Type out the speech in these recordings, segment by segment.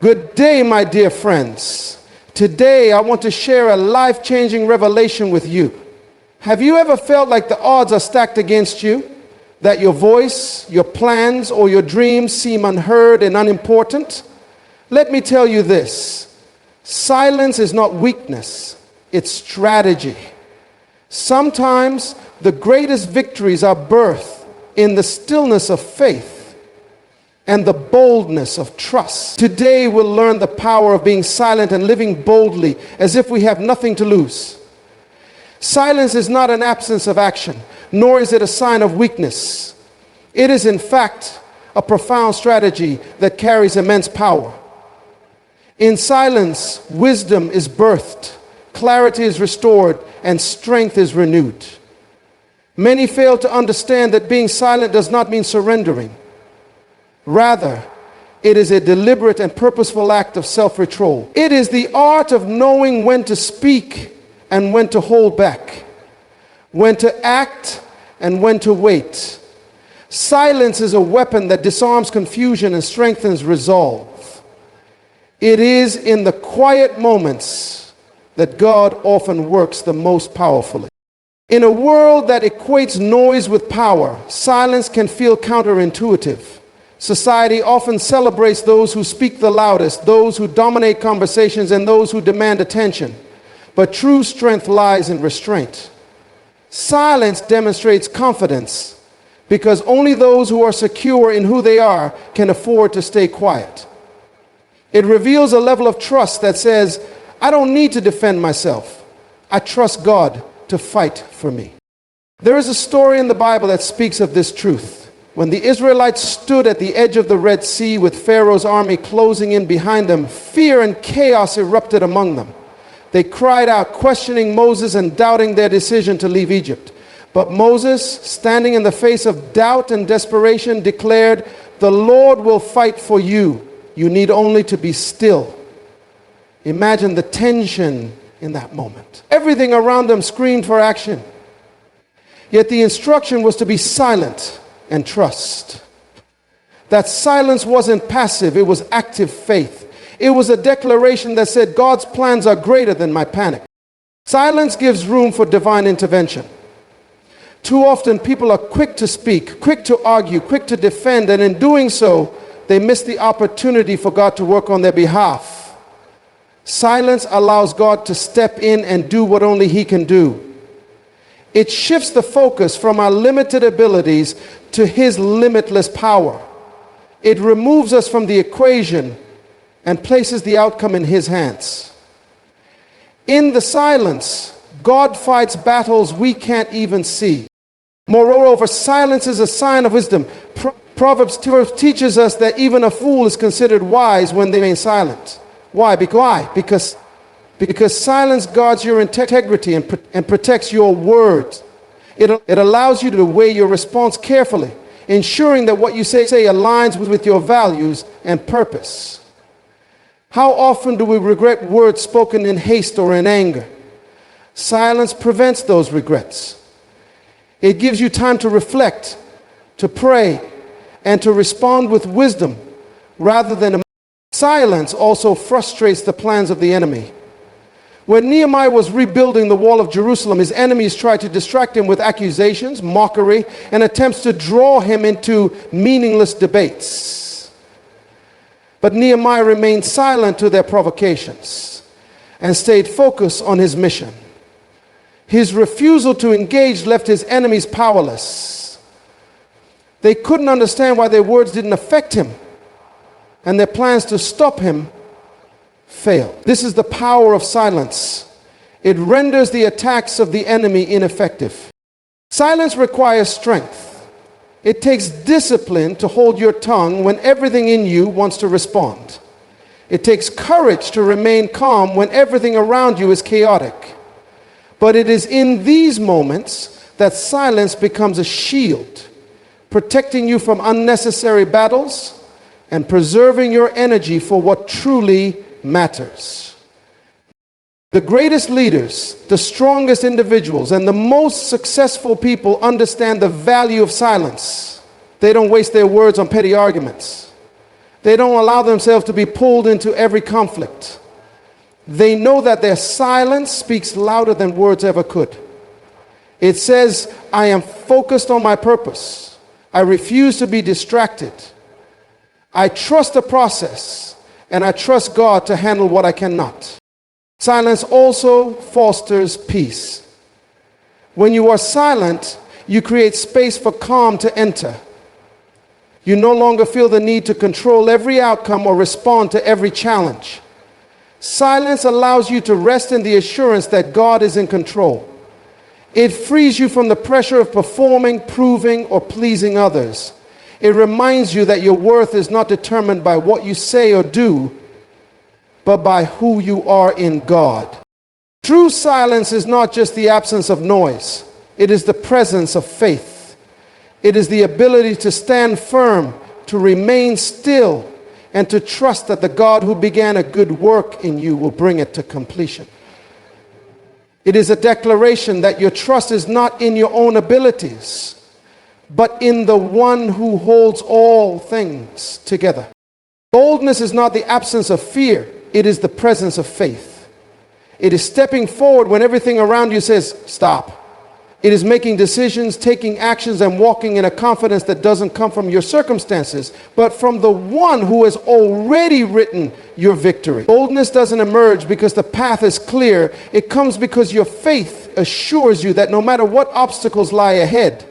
Good day, my dear friends. Today, I want to share a life-changing revelation with you. Have you ever felt like the odds are stacked against you? That your voice, your plans, or your dreams seem unheard and unimportant? Let me tell you this. Silence is not weakness, it's strategy. Sometimes the greatest victories are birthed in the stillness of faith and the boldness of trust. Today we'll learn the power of being silent and living boldly as if we have nothing to lose. Silence is not an absence of action, nor is it a sign of weakness. It is in fact a profound strategy that carries immense power. In silence, wisdom is birthed, clarity is restored, and strength is renewed. Many fail to understand that being silent does not mean surrendering. Rather, it is a deliberate and purposeful act of self-control. It is the art of knowing when to speak and when to hold back, when to act and when to wait. Silence is a weapon that disarms confusion and strengthens resolve. It is in the quiet moments that God often works the most powerfully. In a world that equates noise with power, silence can feel counterintuitive. Society often celebrates those who speak the loudest, those who dominate conversations, and those who demand attention. But true strength lies in restraint. Silence demonstrates confidence because only those who are secure in who they are can afford to stay quiet. It reveals a level of trust that says, I don't need to defend myself. I trust God to fight for me. There is a story in the Bible that speaks of this truth. When the Israelites stood at the edge of the Red Sea with Pharaoh's army closing in behind them, fear and chaos erupted among them. They cried out, questioning Moses and doubting their decision to leave Egypt. But Moses, standing in the face of doubt and desperation, declared, "The Lord will fight for you. You need only to be still." Imagine the tension in that moment. Everything around them screamed for action. Yet the instruction was to be silent and trust. That silence wasn't passive, it was active faith. It was a declaration that said, God's plans are greater than my panic. Silence gives room for divine intervention. Too often people are quick to speak, quick to argue, quick to defend, and in doing so, they miss the opportunity for God to work on their behalf. Silence allows God to step in and do what only He can do. It shifts the focus from our limited abilities to His limitless power. It removes us from the equation and places the outcome in His hands. In the silence, God fights battles we can't even see. Moreover, silence is a sign of wisdom. Proverbs teaches us that even a fool is considered wise when they remain silent. Why? Because silence guards your integrity and protects your words. It allows you to weigh your response carefully, ensuring that what you say aligns with your values and purpose. How often do we regret words spoken in haste or in anger? Silence prevents those regrets. It gives you time to reflect, to pray, and to respond with wisdom rather than emotion. Silence also frustrates the plans of the enemy. When Nehemiah was rebuilding the wall of Jerusalem, his enemies tried to distract him with accusations, mockery, and attempts to draw him into meaningless debates. But Nehemiah remained silent to their provocations and stayed focused on his mission. His refusal to engage left his enemies powerless. They couldn't understand why their words didn't affect him, and their plans to stop him failed. This is the power of silence. It renders the attacks of the enemy ineffective. Silence requires strength. It takes discipline to hold your tongue when everything in you wants to respond. It takes courage to remain calm when everything around you is chaotic. But it is in these moments that silence becomes a shield, protecting you from unnecessary battles and preserving your energy for what truly matters. The greatest leaders, the strongest individuals, and the most successful people understand the value of silence. They don't waste their words on petty arguments. They don't allow themselves to be pulled into every conflict. They know that their silence speaks louder than words ever could. It says, I am focused on my purpose. I refuse to be distracted. I trust the process, and I trust God to handle what I cannot. Silence also fosters peace. When you are silent, you create space for calm to enter. You no longer feel the need to control every outcome or respond to every challenge. Silence allows you to rest in the assurance that God is in control. It frees you from the pressure of performing, proving, or pleasing others. It reminds you that your worth is not determined by what you say or do, but by who you are in God. True silence is not just the absence of noise. It is the presence of faith. It is the ability to stand firm, to remain still, and to trust that the God who began a good work in you will bring it to completion. It is a declaration that your trust is not in your own abilities, but in the one who holds all things together. Boldness is not the absence of fear. It is the presence of faith. It is stepping forward when everything around you says, stop. It is making decisions, taking actions, and walking in a confidence that doesn't come from your circumstances, but from the one who has already written your victory. Boldness doesn't emerge because the path is clear. It comes because your faith assures you that no matter what obstacles lie ahead,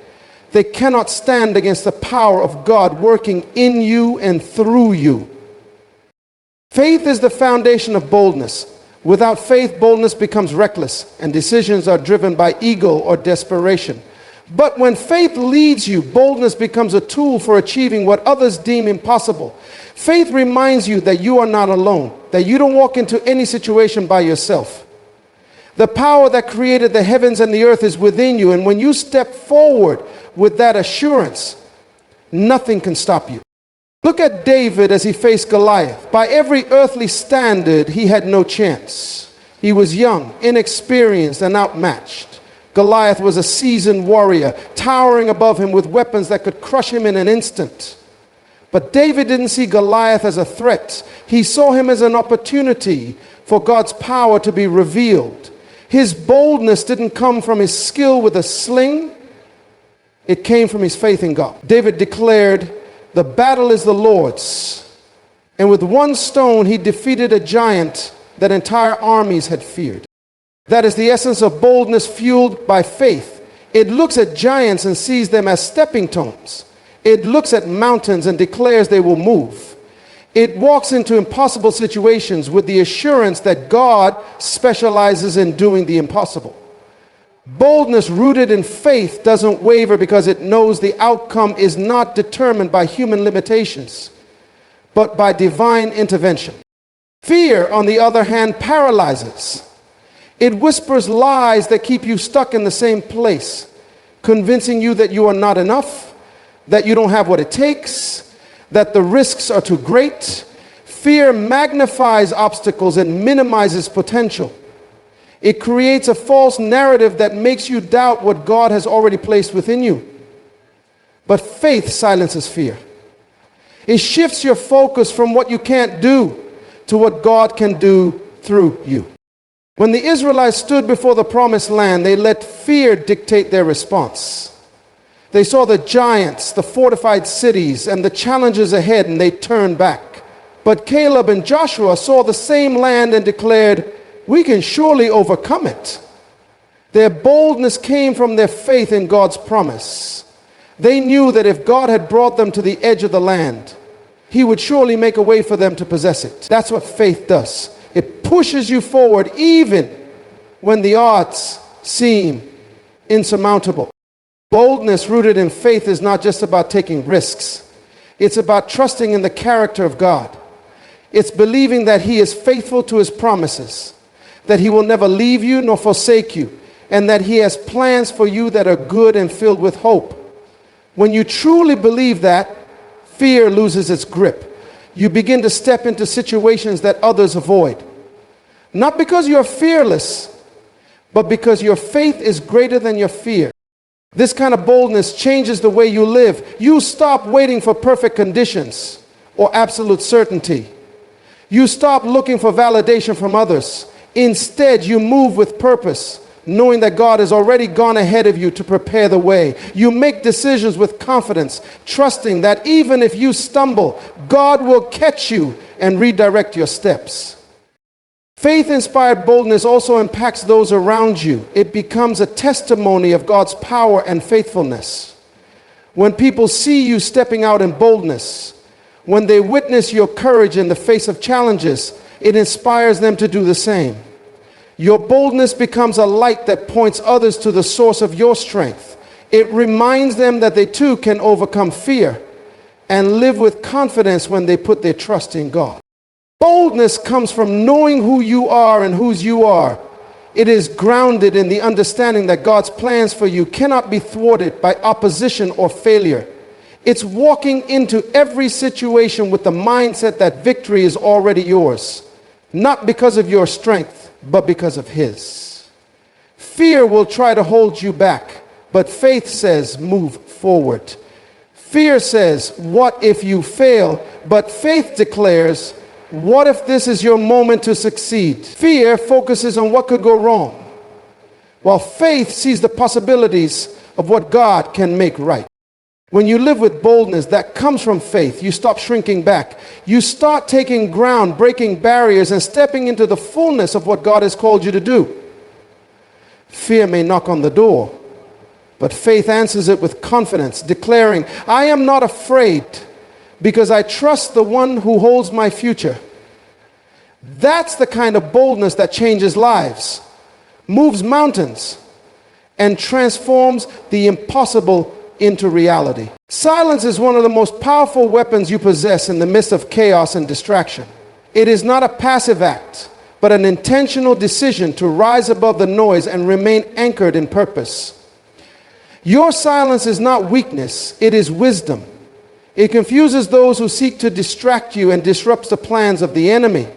they cannot stand against the power of God working in you and through you. Faith is the foundation of boldness. Without faith, boldness becomes reckless, and decisions are driven by ego or desperation. But when faith leads you, boldness becomes a tool for achieving what others deem impossible. Faith reminds you that you are not alone, that you don't walk into any situation by yourself. The power that created the heavens and the earth is within you, and when you step forward with that assurance, nothing can stop you. Look at David as he faced Goliath. By every earthly standard, he had no chance. He was young, inexperienced, and outmatched. Goliath was a seasoned warrior, towering above him with weapons that could crush him in an instant. But David didn't see Goliath as a threat. He saw him as an opportunity for God's power to be revealed. His boldness didn't come from his skill with a sling. It came from his faith in God. David declared, the battle is the Lord's. And with one stone, he defeated a giant that entire armies had feared. That is the essence of boldness fueled by faith. It looks at giants and sees them as stepping stones. It looks at mountains and declares they will move. It walks into impossible situations with the assurance that God specializes in doing the impossible. Boldness rooted in faith doesn't waver because it knows the outcome is not determined by human limitations, but by divine intervention. Fear, on the other hand, paralyzes. It whispers lies that keep you stuck in the same place, convincing you that you are not enough, that you don't have what it takes, that the risks are too great. Fear magnifies obstacles and minimizes potential. It creates a false narrative that makes you doubt what God has already placed within you. But faith silences fear. It shifts your focus from what you can't do to what God can do through you. When the Israelites stood before the promised land, they let fear dictate their response. They saw the giants, the fortified cities, and the challenges ahead, and they turned back. But Caleb and Joshua saw the same land and declared, we can surely overcome it. Their boldness came from their faith in God's promise. They knew that if God had brought them to the edge of the land, he would surely make a way for them to possess it. That's what faith does. It pushes you forward even when the odds seem insurmountable. Boldness rooted in faith is not just about taking risks. It's about trusting in the character of God. It's believing that he is faithful to his promises, that he will never leave you nor forsake you, and that he has plans for you that are good and filled with hope. When you truly believe that, fear loses its grip. You begin to step into situations that others avoid. Not because you're fearless, but because your faith is greater than your fear. This kind of boldness changes the way you live. You stop waiting for perfect conditions. or absolute certainty. You stop looking for validation from others. Instead, you move with purpose, knowing that God has already gone ahead of you to prepare the way. You make decisions with confidence, trusting that even if you stumble, God will catch you and redirect your steps. Faith-inspired boldness also impacts those around you. It becomes a testimony of God's power and faithfulness. When people see you stepping out in boldness, when they witness your courage in the face of challenges, it inspires them to do the same. Your boldness becomes a light that points others to the source of your strength. It reminds them that they too can overcome fear and live with confidence when they put their trust in God. Boldness comes from knowing who you are and whose you are. It is grounded in the understanding that God's plans for you cannot be thwarted by opposition or failure. It's walking into every situation with the mindset that victory is already yours, not because of your strength, but because of His. Fear will try to hold you back, but faith says, move forward. Fear says, what if you fail? But faith declares, what if this is your moment to succeed? Fear focuses on what could go wrong, while faith sees the possibilities of what God can make right. When you live with boldness that comes from faith, you stop shrinking back. You start taking ground, breaking barriers, and stepping into the fullness of what God has called you to do. Fear may knock on the door, but faith answers it with confidence, declaring, I am not afraid, because I trust the one who holds my future. That's the kind of boldness that changes lives, moves mountains, and transforms the impossible into reality. Silence is one of the most powerful weapons you possess in the midst of chaos and distraction. It is not a passive act, but an intentional decision to rise above the noise and remain anchored in purpose. Your silence is not weakness, it is wisdom. It confuses those who seek to distract you and disrupts the plans of the enemy.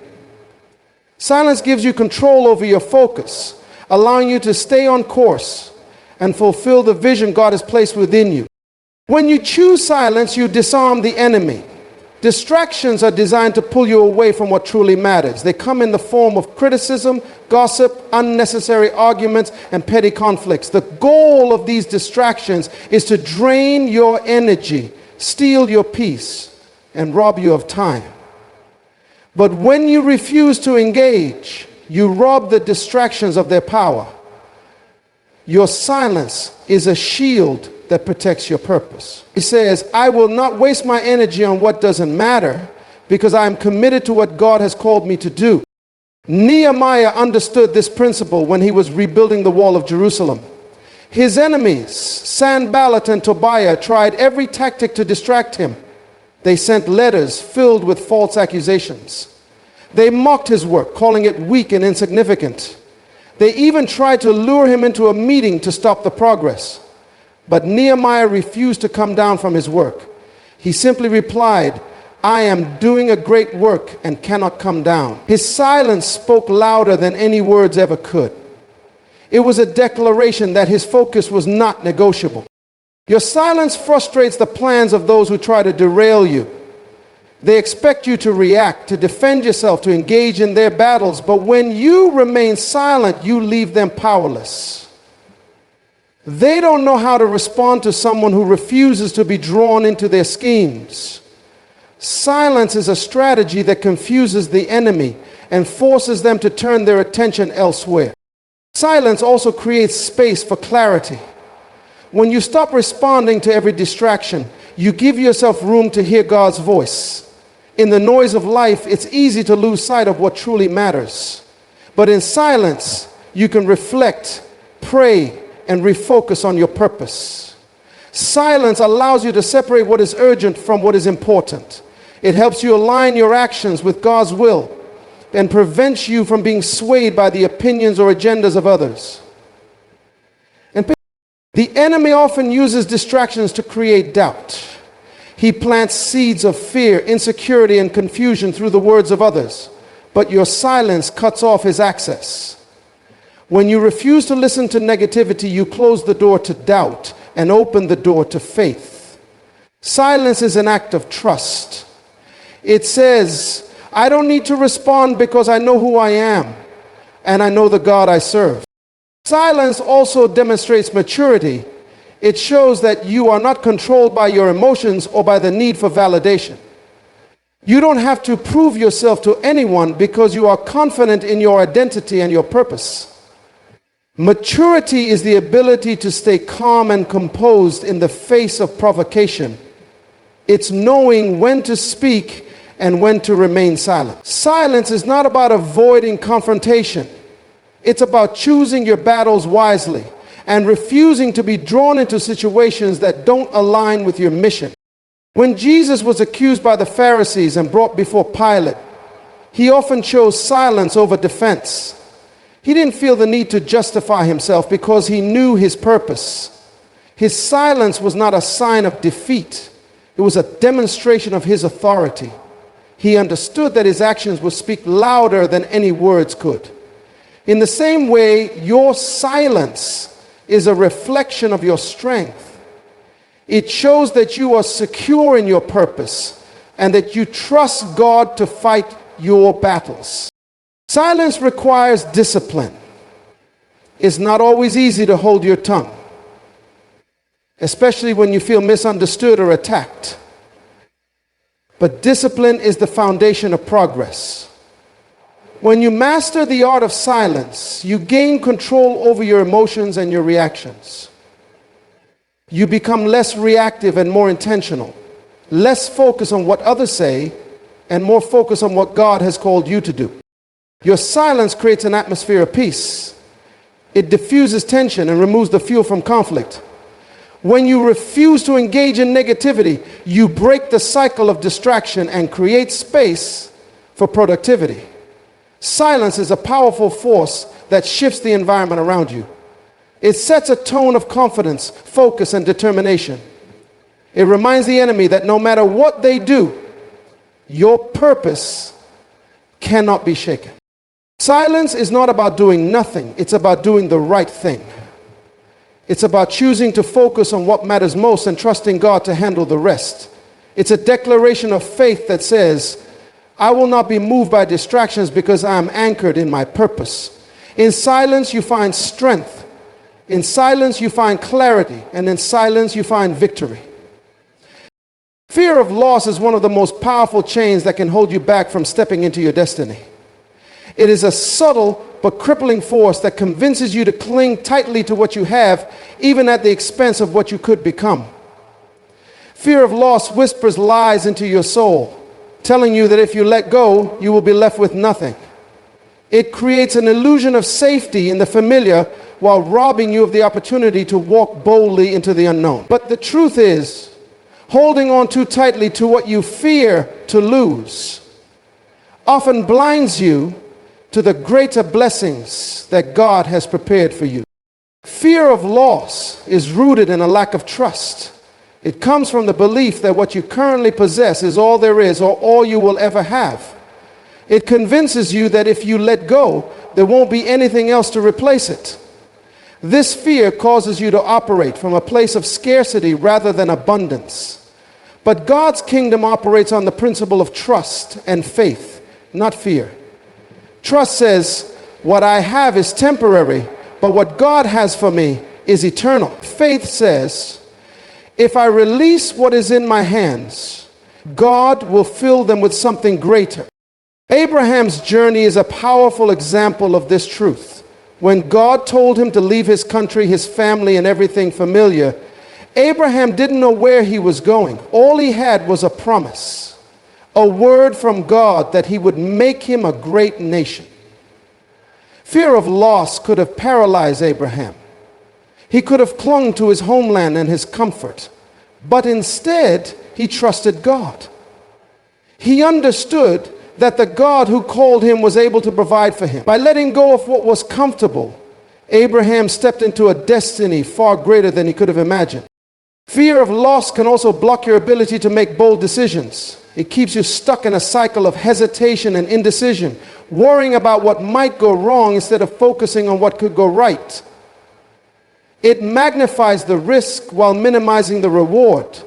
Silence gives you control over your focus, allowing you to stay on course and fulfill the vision God has placed within you. When you choose silence, you disarm the enemy. Distractions are designed to pull you away from what truly matters. They come in the form of criticism, gossip, unnecessary arguments, and petty conflicts. The goal of these distractions is to drain your energy, steal your peace, and rob you of time. But when you refuse to engage, you rob the distractions of their power. Your silence is a shield that protects your purpose. He says, I will not waste my energy on what doesn't matter, because I am committed to what God has called me to do. Nehemiah understood this principle when he was rebuilding the wall of Jerusalem. His enemies, Sanballat and Tobiah, tried every tactic to distract him. They sent letters filled with false accusations. They mocked his work, calling it weak and insignificant. They even tried to lure him into a meeting to stop the progress. But Nehemiah refused to come down from his work. He simply replied, I am doing a great work and cannot come down. His silence spoke louder than any words ever could. It was a declaration that his focus was not negotiable. Your silence frustrates the plans of those who try to derail you. They expect you to react, to defend yourself, to engage in their battles. But when you remain silent, you leave them powerless. They don't know how to respond to someone who refuses to be drawn into their schemes. Silence is a strategy that confuses the enemy and forces them to turn their attention elsewhere. Silence also creates space for clarity. When you stop responding to every distraction, you give yourself room to hear God's voice. In the noise of life, it's easy to lose sight of what truly matters. But in silence, you can reflect, pray, and refocus on your purpose. Silence allows you to separate what is urgent from what is important. It helps you align your actions with God's will and prevents you from being swayed by the opinions or agendas of others. And the enemy often uses distractions to create doubt. He plants seeds of fear, insecurity, and confusion through the words of others, but your silence cuts off his access. When you refuse to listen to negativity, you close the door to doubt and open the door to faith. Silence is an act of trust. It says, I don't need to respond because I know who I am and I know the God I serve. Silence also demonstrates maturity. It shows that you are not controlled by your emotions or by the need for validation. You don't have to prove yourself to anyone because you are confident in your identity and your purpose. Maturity is the ability to stay calm and composed in the face of provocation. It's knowing when to speak and when to remain silent. Silence is not about avoiding confrontation. It's about choosing your battles wisely and refusing to be drawn into situations that don't align with your mission. When Jesus was accused by the Pharisees and brought before Pilate, he often chose silence over defense. He didn't feel the need to justify himself because he knew his purpose. His silence was not a sign of defeat. It was a demonstration of his authority. He understood that his actions would speak louder than any words could. In the same way, your silence is a reflection of your strength. It shows that you are secure in your purpose and that you trust God to fight your battles. Silence requires discipline. It's not always easy to hold your tongue, especially when you feel misunderstood or attacked. But discipline is the foundation of progress. When you master the art of silence, you gain control over your emotions and your reactions. You become less reactive and more intentional, less focused on what others say, and more focused on what God has called you to do. Your silence creates an atmosphere of peace. It diffuses tension and removes the fuel from conflict. When you refuse to engage in negativity, you break the cycle of distraction and create space for productivity. Silence is a powerful force that shifts the environment around you. It sets a tone of confidence, focus, and determination. It reminds the enemy that no matter what they do, your purpose cannot be shaken. Silence is not about doing nothing. It's about doing the right thing. It's about choosing to focus on what matters most and trusting God to handle the rest. It's a declaration of faith that says, I will not be moved by distractions because I am anchored in my purpose. In silence, you find strength. In silence, you find clarity. And in silence, you find victory. Fear of loss is one of the most powerful chains that can hold you back from stepping into your destiny. It is a subtle but crippling force that convinces you to cling tightly to what you have, even at the expense of what you could become. Fear of loss whispers lies into your soul, telling you that if you let go, you will be left with nothing. It creates an illusion of safety in the familiar while robbing you of the opportunity to walk boldly into the unknown. But the truth is, holding on too tightly to what you fear to lose often blinds you to the greater blessings that God has prepared for you. Fear of loss is rooted in a lack of trust. It comes from the belief that what you currently possess is all there is or all you will ever have. It convinces you that if you let go, there won't be anything else to replace it. This fear causes you to operate from a place of scarcity rather than abundance. But God's kingdom operates on the principle of trust and faith, not fear. Trust says, what I have is temporary, but what God has for me is eternal. Faith says, if I release what is in my hands, God will fill them with something greater. Abraham's journey is a powerful example of this truth. When God told him to leave his country, his family, and everything familiar, Abraham didn't know where he was going. All he had was a promise. A word from God that he would make him a great nation. Fear of loss could have paralyzed Abraham. He could have clung to his homeland and his comfort, but instead he trusted God. He understood that the God who called him was able to provide for him. By letting go of what was comfortable, Abraham stepped into a destiny far greater than he could have imagined. Fear of loss can also block your ability to make bold decisions. It keeps you stuck in a cycle of hesitation and indecision, worrying about what might go wrong instead of focusing on what could go right. It magnifies the risk while minimizing the reward.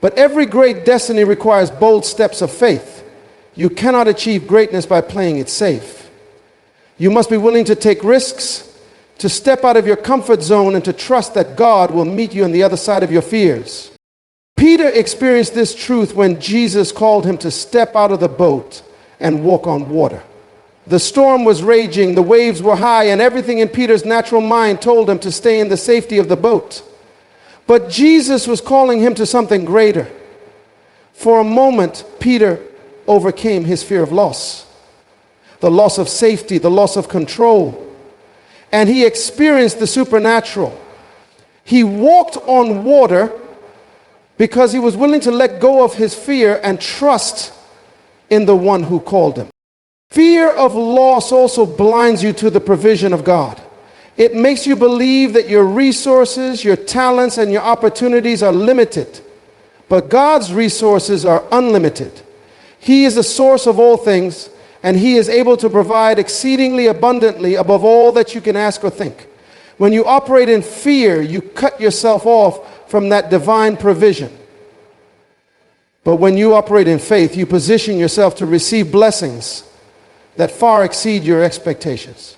But every great destiny requires bold steps of faith. You cannot achieve greatness by playing it safe. You must be willing to take risks, to step out of your comfort zone, and to trust that God will meet you on the other side of your fears. Peter experienced this truth when Jesus called him to step out of the boat and walk on water. The storm was raging, the waves were high, and everything in Peter's natural mind told him to stay in the safety of the boat. But Jesus was calling him to something greater. For a moment, Peter overcame his fear of loss, the loss of safety, the loss of control, and he experienced the supernatural. He walked on water because he was willing to let go of his fear and trust in the one who called him. Fear of loss also blinds you to the provision of God. It makes you believe that your resources, your talents, and your opportunities are limited. But God's resources are unlimited. He is the source of all things, and He is able to provide exceedingly abundantly above all that you can ask or think. When you operate in fear, you cut yourself off from that divine provision. But when you operate in faith, you position yourself to receive blessings that far exceed your expectations.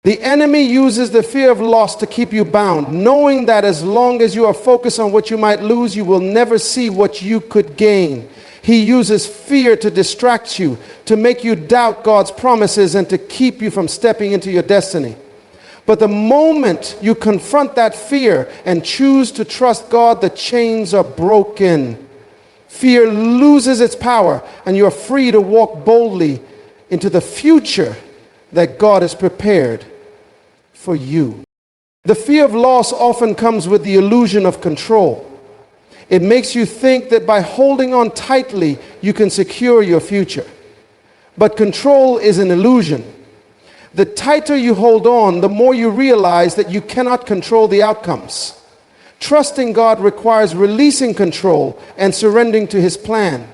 The enemy uses the fear of loss to keep you bound, knowing that as long as you are focused on what you might lose, you will never see what you could gain. He uses fear to distract you, to make you doubt God's promises, and to keep you from stepping into your destiny. But the moment you confront that fear and choose to trust God, the chains are broken. Fear loses its power, and you are free to walk boldly into the future that God has prepared for you. The fear of loss often comes with the illusion of control. It makes you think that by holding on tightly, you can secure your future. But control is an illusion. The tighter you hold on, the more you realize that you cannot control the outcomes. Trusting God requires releasing control and surrendering to His plan.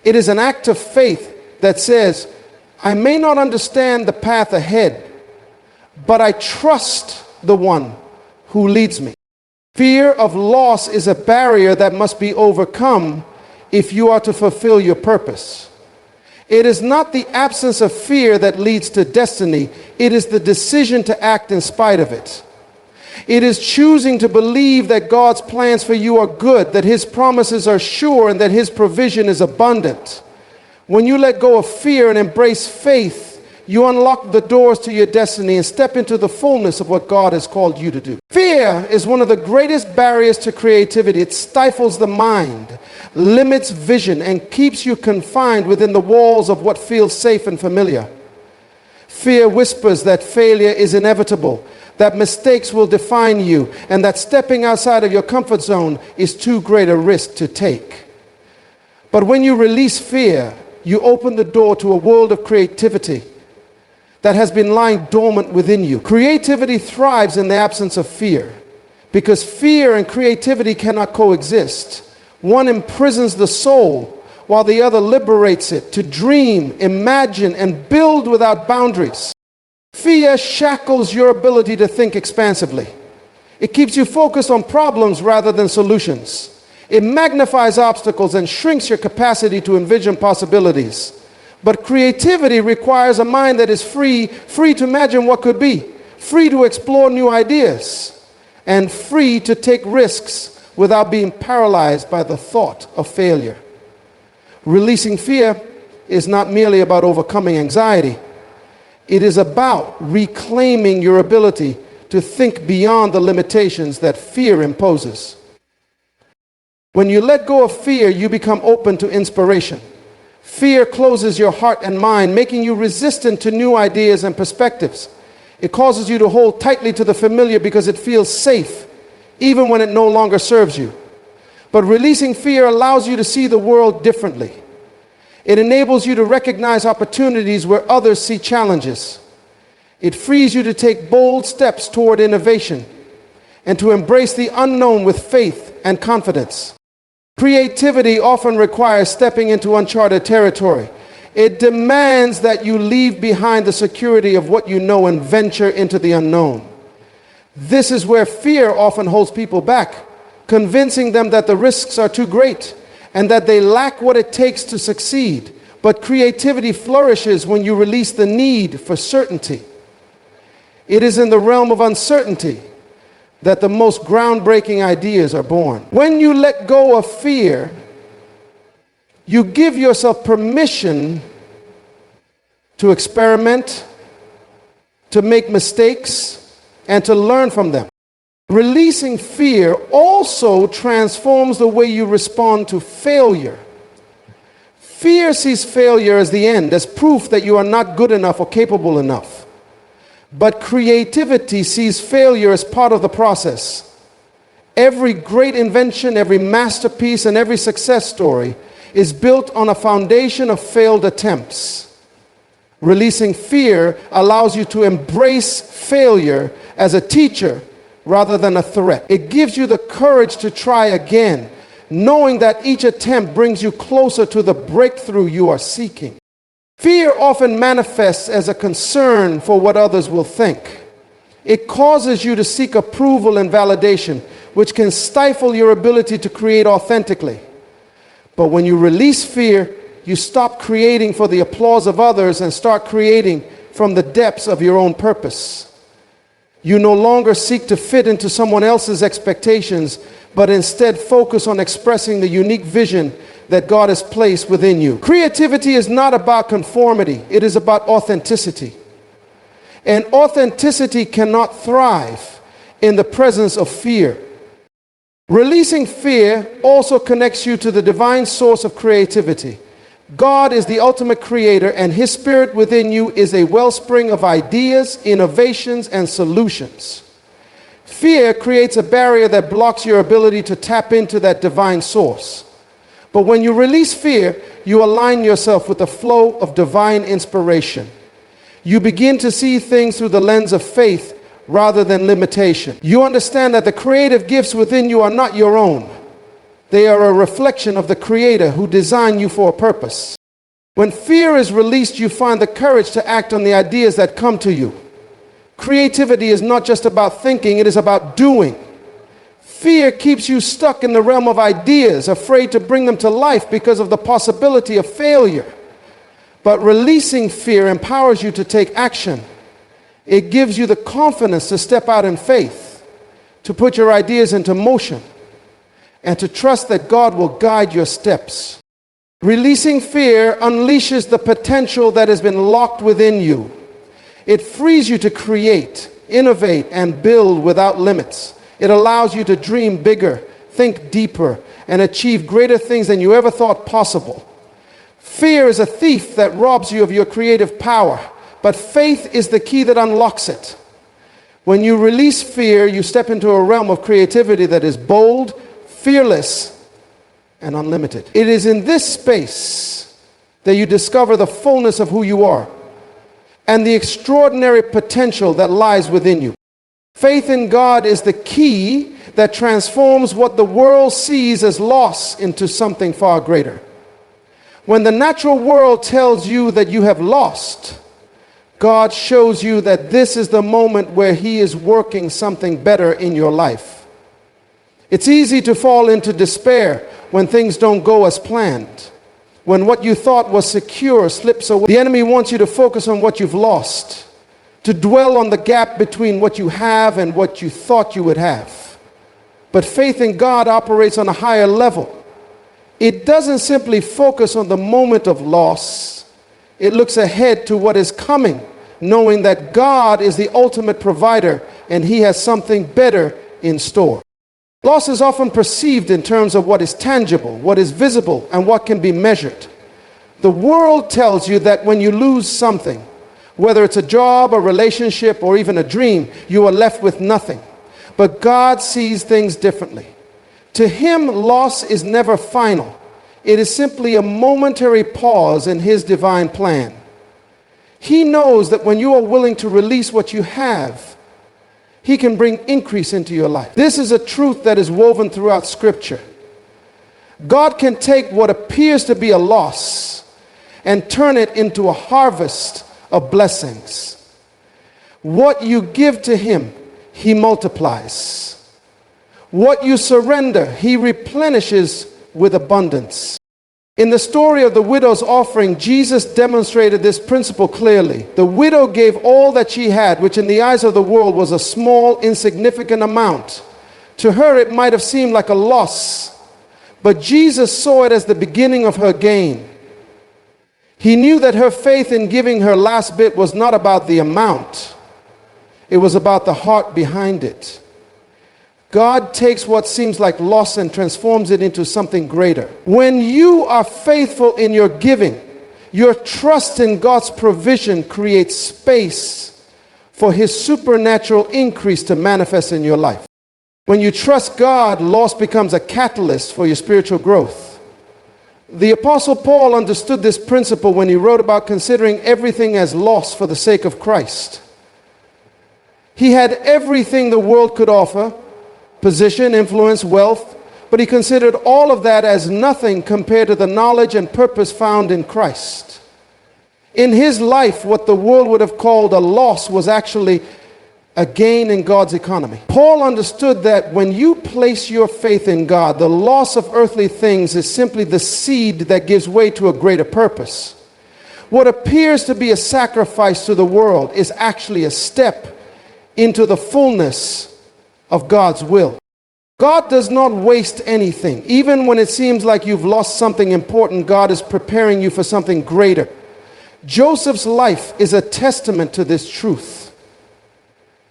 It is an act of faith that says, I may not understand the path ahead, but I trust the one who leads me. Fear of loss is a barrier that must be overcome if you are to fulfill your purpose. It is not the absence of fear that leads to destiny. It is the decision to act in spite of it. It is choosing to believe that God's plans for you are good, that His promises are sure, and that His provision is abundant. When you let go of fear and embrace faith, you unlock the doors to your destiny and step into the fullness of what God has called you to do. Fear is one of the greatest barriers to creativity. It stifles the mind, limits vision, and keeps you confined within the walls of what feels safe and familiar. Fear whispers that failure is inevitable, that mistakes will define you, and that stepping outside of your comfort zone is too great a risk to take. But when you release fear, you open the door to a world of creativity that has been lying dormant within you. Creativity thrives in the absence of fear, because fear and creativity cannot coexist. One imprisons the soul, while the other liberates it to dream, imagine, and build without boundaries. Fear shackles your ability to think expansively. It keeps you focused on problems rather than solutions. It magnifies obstacles and shrinks your capacity to envision possibilities. But creativity requires a mind that is free to imagine what could be, free to explore new ideas, and free to take risks without being paralyzed by the thought of failure. Releasing fear is not merely about overcoming anxiety. It is about reclaiming your ability to think beyond the limitations that fear imposes. When you let go of fear, you become open to inspiration. Fear closes your heart and mind, making you resistant to new ideas and perspectives. It causes you to hold tightly to the familiar because it feels safe, even when it no longer serves you. But releasing fear allows you to see the world differently. It enables you to recognize opportunities where others see challenges. It frees you to take bold steps toward innovation and to embrace the unknown with faith and confidence. Creativity often requires stepping into uncharted territory. It demands that you leave behind the security of what you know and venture into the unknown. This is where fear often holds people back, convincing them that the risks are too great and that they lack what it takes to succeed. But creativity flourishes when you release the need for certainty. It is in the realm of uncertainty that the most groundbreaking ideas are born. When you let go of fear, you give yourself permission to experiment, to make mistakes, and to learn from them. Releasing fear also transforms the way you respond to failure. Fear sees failure as the end, as proof that you are not good enough or capable enough. But creativity sees failure as part of the process. Every great invention, every masterpiece, and every success story is built on a foundation of failed attempts. Releasing fear allows you to embrace failure as a teacher rather than a threat. It gives you the courage to try again, knowing that each attempt brings you closer to the breakthrough you are seeking. Fear often manifests as a concern for what others will think. It causes you to seek approval and validation, which can stifle your ability to create authentically. But when you release fear, you stop creating for the applause of others and start creating from the depths of your own purpose. You no longer seek to fit into someone else's expectations, but instead focus on expressing the unique vision that God has placed within you. Creativity is not about conformity, it is about authenticity. And authenticity cannot thrive in the presence of fear. Releasing fear also connects you to the divine source of creativity. God is the ultimate creator, and His Spirit within you is a wellspring of ideas, innovations, and solutions. Fear creates a barrier that blocks your ability to tap into that divine source. But when you release fear, you align yourself with the flow of divine inspiration. You begin to see things through the lens of faith rather than limitation. You understand that the creative gifts within you are not your own. They are a reflection of the Creator who designed you for a purpose. When fear is released, you find the courage to act on the ideas that come to you. Creativity is not just about thinking, it is about doing. Fear keeps you stuck in the realm of ideas, afraid to bring them to life because of the possibility of failure. But releasing fear empowers you to take action. It gives you the confidence to step out in faith, to put your ideas into motion, and to trust that God will guide your steps. Releasing fear unleashes the potential that has been locked within you. It frees you to create, innovate, and build without limits. It allows you to dream bigger, think deeper, and achieve greater things than you ever thought possible. Fear is a thief that robs you of your creative power, but faith is the key that unlocks it. When you release fear, you step into a realm of creativity that is bold, fearless, and unlimited. It is in this space that you discover the fullness of who you are and the extraordinary potential that lies within you. Faith in God is the key that transforms what the world sees as loss into something far greater. When the natural world tells you that you have lost, God shows you that this is the moment where He is working something better in your life. It's easy to fall into despair when things don't go as planned, when what you thought was secure slips away. The enemy wants you to focus on what you've lost, to dwell on the gap between what you have and what you thought you would have. But faith in God operates on a higher level. It doesn't simply focus on the moment of loss. It looks ahead to what is coming, knowing that God is the ultimate provider and He has something better in store. Loss is often perceived in terms of what is tangible, what is visible, and what can be measured. The world tells you that when you lose something, whether it's a job, a relationship, or even a dream, you are left with nothing. But God sees things differently. To Him, loss is never final. It is simply a momentary pause in His divine plan. He knows that when you are willing to release what you have, He can bring increase into your life. This is a truth that is woven throughout Scripture. God can take what appears to be a loss and turn it into a harvest of blessings. What you give to Him, He multiplies. What you surrender, he replenishes with abundance. In the story of the widow's offering, Jesus demonstrated this principle clearly. The widow gave all that she had, which in the eyes of the world was a small, insignificant amount. To her, it might have seemed like a loss, but Jesus saw it as the beginning of her gain. He knew that her faith in giving her last bit was not about the amount. It was about the heart behind it. God takes what seems like loss and transforms it into something greater. When you are faithful in your giving, your trust in God's provision creates space for his supernatural increase to manifest in your life. When you trust God, loss becomes a catalyst for your spiritual growth. The Apostle Paul understood this principle when he wrote about considering everything as loss for the sake of Christ. He had everything the world could offer: position, influence, wealth, but he considered all of that as nothing compared to the knowledge and purpose found in Christ. In his life, what the world would have called a loss was actually a gain in God's economy. Paul understood that when you place your faith in God, the loss of earthly things is simply the seed that gives way to a greater purpose. What appears to be a sacrifice to the world is actually a step into the fullness of God's will. God does not waste anything. Even when it seems like you've lost something important, God is preparing you for something greater. Joseph's life is a testament to this truth.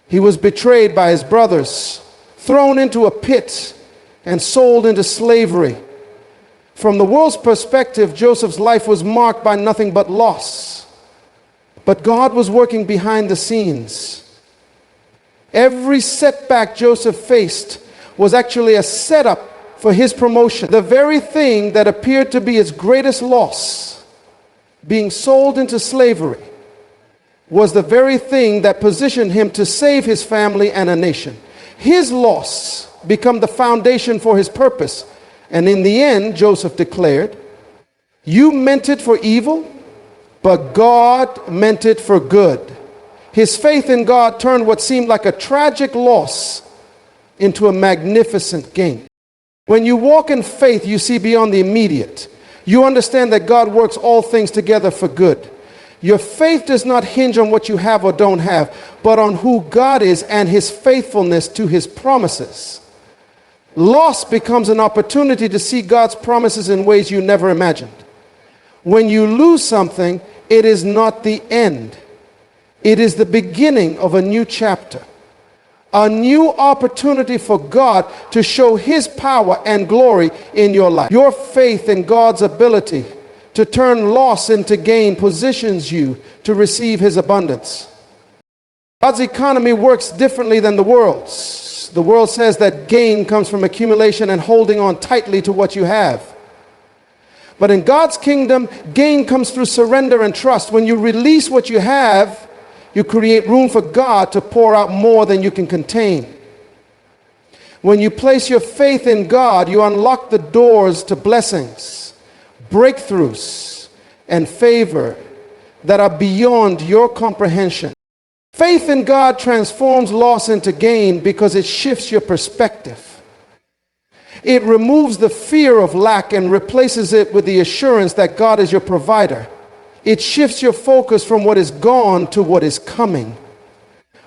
He was betrayed by his brothers, thrown into a pit, and sold into slavery. From the world's perspective, Joseph's life was marked by nothing but loss. But God was working behind the scenes. Every setback Joseph faced was actually a setup for his promotion. The very thing that appeared to be his greatest loss, being sold into slavery, was the very thing that positioned him to save his family and a nation. His loss became the foundation for his purpose. And in the end, Joseph declared, "You meant it for evil, but God meant it for good." His faith in God turned what seemed like a tragic loss into a magnificent gain. When you walk in faith, you see beyond the immediate. You understand that God works all things together for good. Your faith does not hinge on what you have or don't have, but on who God is and his faithfulness to his promises. Loss becomes an opportunity to see God's promises in ways you never imagined. When you lose something, it is not the end. It is the beginning of a new chapter, a new opportunity for God to show his power and glory in your life. Your faith in God's ability to turn loss into gain positions you to receive his abundance. God's economy works differently than the world's. The world says that gain comes from accumulation and holding on tightly to what you have. But in God's kingdom, gain comes through surrender and trust. When you release what you have, you create room for God to pour out more than you can contain. When you place your faith in God, you unlock the doors to blessings, breakthroughs, and favor that are beyond your comprehension. Faith in God transforms loss into gain because it shifts your perspective. It removes the fear of lack and replaces it with the assurance that God is your provider. It shifts your focus from what is gone to what is coming.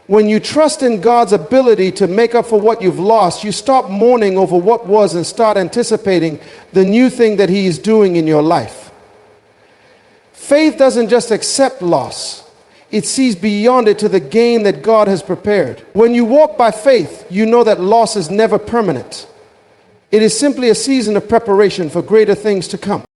When you trust in God's ability to make up for what you've lost, you stop mourning over what was and start anticipating the new thing that he is doing in your life. Faith doesn't just accept loss. It sees beyond it to the gain that God has prepared. When you walk by faith, you know that loss is never permanent. It is simply a season of preparation for greater things to come.